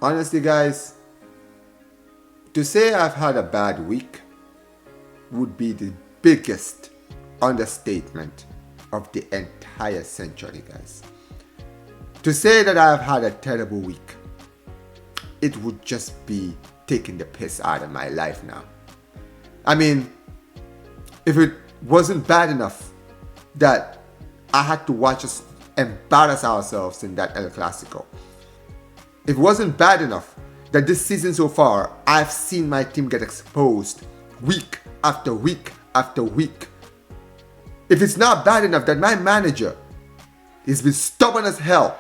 Honestly, guys, to say I've had a bad week would be the biggest understatement of the entire century, guys. To say that I've had a terrible week, it would just be taking the piss out of my life now. I mean, if it wasn't bad enough that I had to watch us embarrass ourselves in that El Clasico, if it wasn't bad enough that this season so far, I've seen my team get exposed week after week after week. If it's not bad enough that my manager has been stubborn as hell.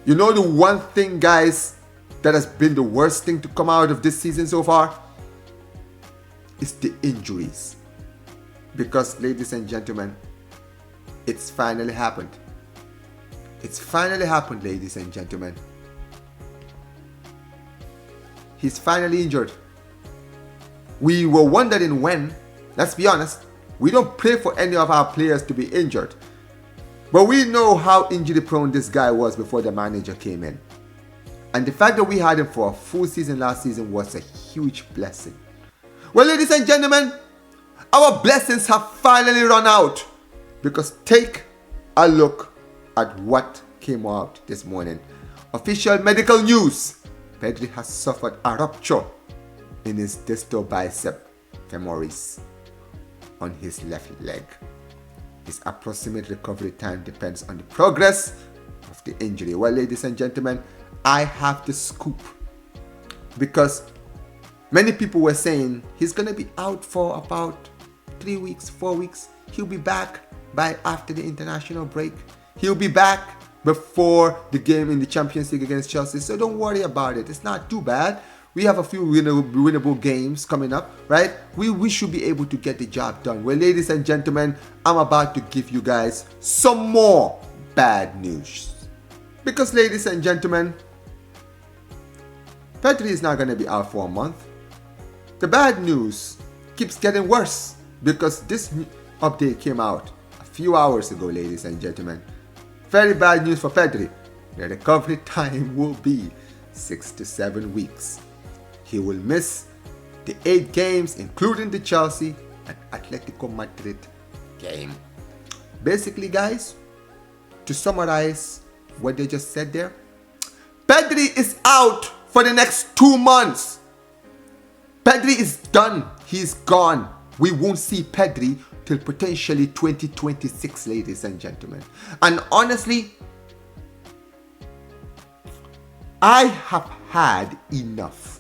You know the one thing, guys, that has been the worst thing to come out of this season so far? It's the injuries. Because, ladies and gentlemen, it's finally happened. It's finally happened, ladies and gentlemen. He's finally injured. We were wondering when. Let's be honest. We don't pray for any of our players to be injured. But we know how injury prone this guy was before the manager came in. And the fact that we had him for a full season last season was a huge blessing. Well, ladies and gentlemen, our blessings have finally run out. Because take a look at what came out this morning. Official medical news. Pedri has suffered a rupture in his distal bicep femoris on his left leg. His approximate recovery time depends on the progress of the injury. Well, ladies and gentlemen, I have the scoop. Because many people were saying he's going to be out for about 3 weeks, 4 weeks. He'll be back by after the international break. He'll be back before the game in the Champions League against Chelsea. So don't worry about it. It's not too bad. We have a few winnable games coming up, right? We should be able to get the job done. Well, ladies and gentlemen, I'm about to give you guys some more bad news. Because, ladies and gentlemen, Pedri is not going to be out for a month. The bad news keeps getting worse because this update came out a few hours ago, ladies and gentlemen. Very bad news for Pedri. The recovery time will be 6 to 7 weeks. He will miss the 8 games, including the Chelsea and Atletico Madrid game. Basically, guys, to summarize what they just said there, Pedri is out for the next 2 months. Pedri is done. He's gone. We won't see Pedri till potentially 2026, ladies and gentlemen. And honestly, I have had enough.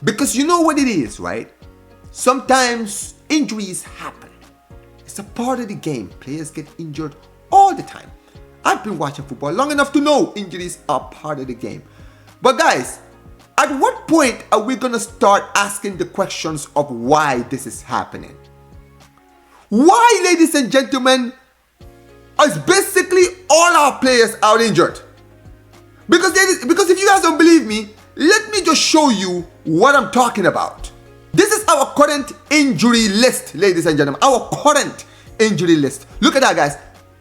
Because you know what it is, right? Sometimes injuries happen. It's a part of the game. Players get injured all the time. I've been watching football long enough to know injuries are part of the game. But guys, at what point are we going to start asking the questions of why this is happening? Why, ladies and gentlemen, is basically all our players out injured? Because if you guys don't believe me, let me just show you what I'm talking about. This is our current injury list, ladies and gentlemen. Our current injury list. Look at that, guys.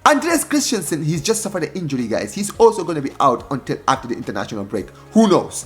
Andreas Christensen, he's just suffered an injury, guys. He's also going to be out until after the international break. Who knows?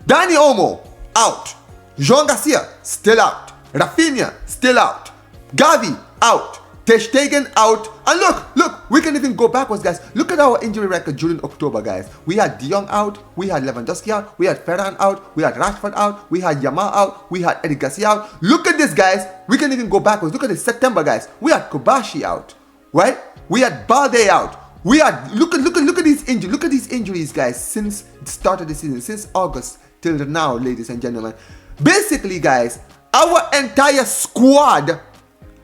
Dani Olmo, out. João Garcia, still out. Rafinha, still out. Gavi, out. Ter Stegen, out. And look, we can even go backwards, guys. Look at our injury record during October, guys. We had De Jong out. We had Lewandowski out. We had Ferran out. We had Rashford out. We had Yamal out. We had Eddie Garcia out. Look at this, guys. We can even go backwards. Look at this September, guys. We had Kobashi out, right? We had Balde out. We had look at these injuries. Look at these injuries, guys, since the start of the season, since August till now, ladies and gentlemen. Basically, guys, our entire squad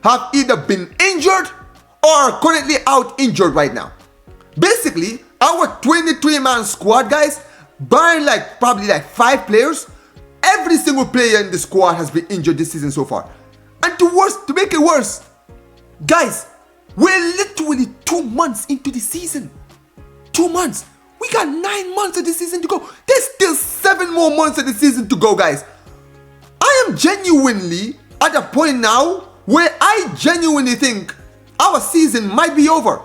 have either been injured or are currently out injured right now. Basically, our 23-man squad, guys, barring probably 5 players, every single player in the squad has been injured this season so far. And to make it worse, guys, we're literally 2 months into the season. 2 months. We got 9 months of the season to go. There's still 7 more months of the season to go, guys. I am genuinely at a point now where I genuinely think our season might be over.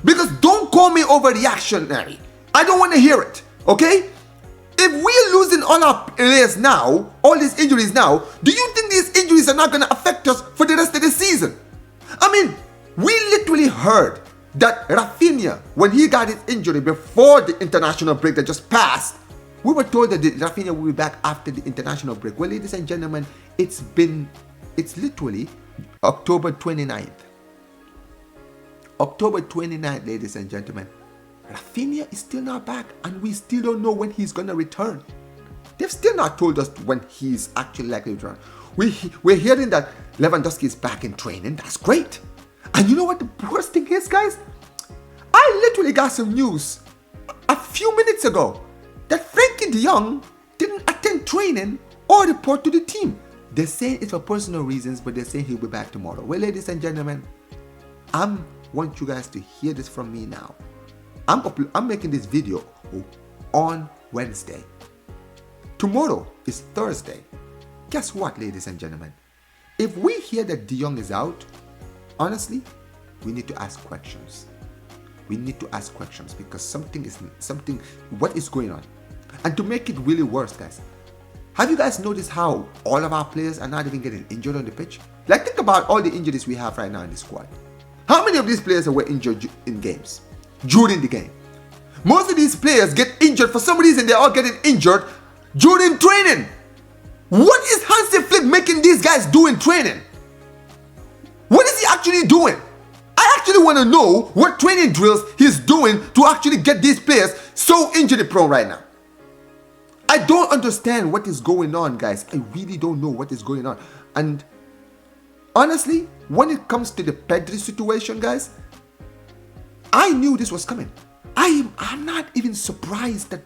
Because don't call me overreactionary. I don't want to hear it, okay? if we're losing all our players now, all these injuries now, do you think these injuries are not going to affect us for the rest of the season? I mean, we literally heard that Rafinha, when he got his injury before the international break that just passed, we were told that Rafinha will be back after the international break. Well, ladies and gentlemen, it's literally October 29th. October 29th, ladies and gentlemen. Rafinha is still not back, and we still don't know when he's going to return. They've still not told us when he's actually likely to return. We're hearing that Lewandowski is back in training. That's great. And you know what the worst thing is, guys? I literally got some news a few minutes ago that Frankie de Jong didn't attend training or report to the team. They're saying it's for personal reasons, but they're saying he'll be back tomorrow. Well, ladies and gentlemen, I want you guys to hear this from me now. I'm making this video on Wednesday. Tomorrow is Thursday. Guess what, ladies and gentlemen? If we hear that de Jong is out, honestly, we need to ask questions. We need to ask questions because what is going on? And to make it really worse, guys, have you guys noticed how all of our players are not even getting injured on the pitch? Like, think about all the injuries we have right now in the squad. How many of these players were injured in games? During the game. Most of these players get injured for some reason. They're all getting injured during training. What is Hansi Flick making these guys do in training? What is he actually doing? I actually want to know what training drills he's doing to actually get these players so injury prone right now. I don't understand what is going on, guys. I really don't know what is going on. And honestly, when it comes to the Pedri situation, guys, I knew this was coming. I'm not even surprised that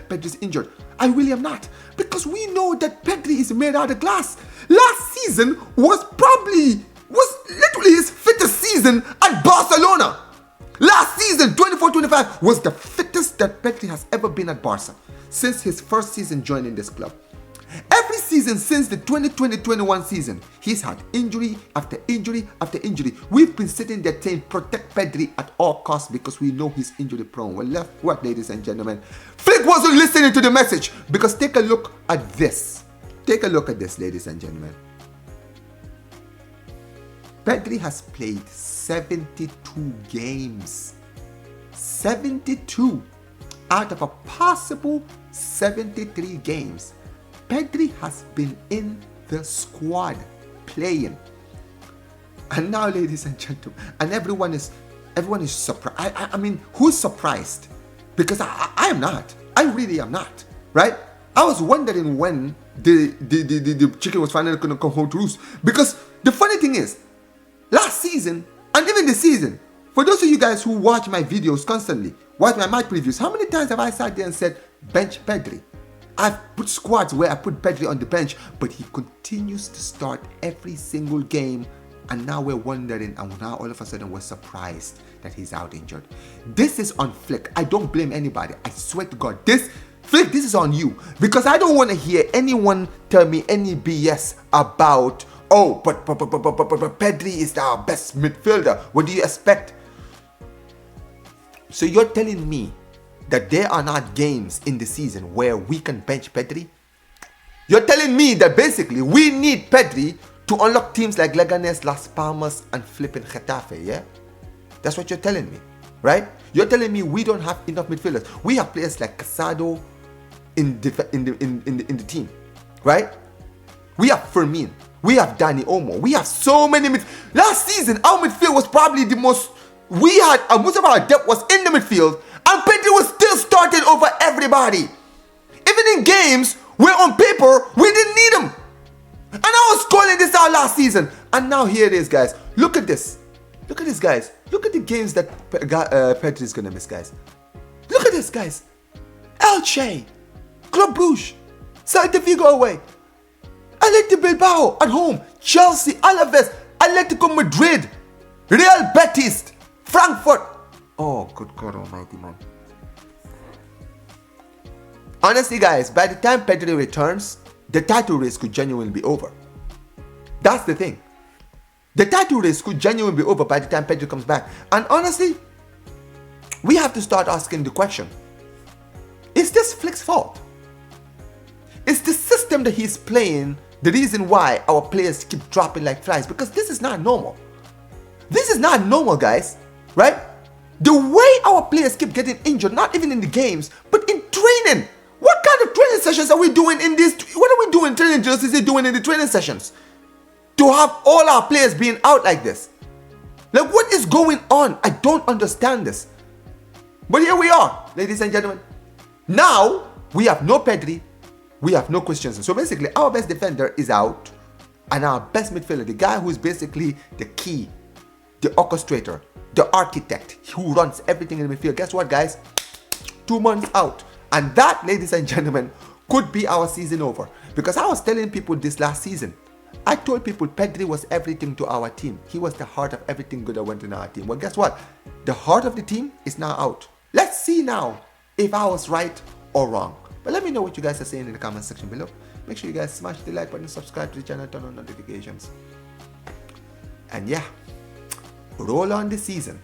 Pedri is injured. I really am not. Because we know that Pedri is made out of glass. Last season was literally his fittest season at Barcelona. Last season, 24-25, was the fittest that Pedri has ever been at Barca since his first season joining this club. Every season since the 2020-21 season, he's had injury after injury after injury. We've been sitting there saying protect Pedri at all costs because we know he's injury prone. Well, left what, ladies and gentlemen? Flick wasn't listening to the message because take a look at this. Take a look at this, ladies and gentlemen. Pedri has played 72 games. 72 out of a possible 73 games. Pedri has been in the squad playing. And now, ladies and gentlemen, and everyone is surprised. I mean, who's surprised? Because I am not. I really am not. Right? I was wondering when the chicken was finally going to come home to roost. Because the funny thing is, last season, and even this season, for those of you guys who watch my videos constantly, watch my match previews, how many times have I sat there and said, bench Pedri? I've put squads where I put Pedri on the bench, but he continues to start every single game. And now we're wondering, and now all of a sudden we're surprised that he's out injured. This is on Flick. I don't blame anybody. I swear to God, Flick, this is on you. Because I don't want to hear anyone tell me any BS about, oh, but Pedri is our best midfielder. What do you expect? So you're telling me that there are not games in the season where we can bench Pedri? You're telling me that basically we need Pedri to unlock teams like Leganes, Las Palmas, and flipping Getafe, yeah? That's what you're telling me, right? You're telling me we don't have enough midfielders. We have players like Casado in the team, right? We have Fermin. We have Dani Olmo. We have so many Last season, our midfield was probably the most... most of our depth was in the midfield, and Pedri was still starting over everybody. Even in games where on paper we didn't need him. And I was calling this out last season. And now here it is, guys. Look at this. Look at this, guys. Look at the games that Pedri is going to miss, guys. Look at this, guys. Elche, Club Brugge, Celta Vigo away, Athletic Bilbao at home, Chelsea, Alaves, Atletico Madrid, Real Betis, Frankfurt. Oh, good God almighty, man. Honestly, guys, by the time Pedri returns, the title race could genuinely be over. That's the thing. The title race could genuinely be over by the time Pedri comes back. And honestly, we have to start asking the question, is this Flick's fault? It's the system that he's playing, the reason why our players keep dropping like flies, because this is not normal. This is not normal, guys, right? The way our players keep getting injured, not even in the games, but in training. What kind of training sessions are we doing in this? What are we doing training drills is he doing in the training sessions? To have all our players being out like this. Like, what is going on? I don't understand this. But here we are, ladies and gentlemen. Now, we have no Pedri. We have no Christensen. So basically, our best defender is out. And our best midfielder, the guy who is basically the key, the orchestrator, the architect, who runs everything in the midfield. Guess what, guys? 2 months out. And that, ladies and gentlemen, could be our season over. Because I was telling people this last season. I told people Pedri was everything to our team. He was the heart of everything good that went in our team. Well, guess what? The heart of the team is now out. Let's see now if I was right or wrong. But let me know what you guys are saying in the comment section below. Make sure you guys smash the like button, subscribe to the channel, turn on notifications. And yeah, roll on the season.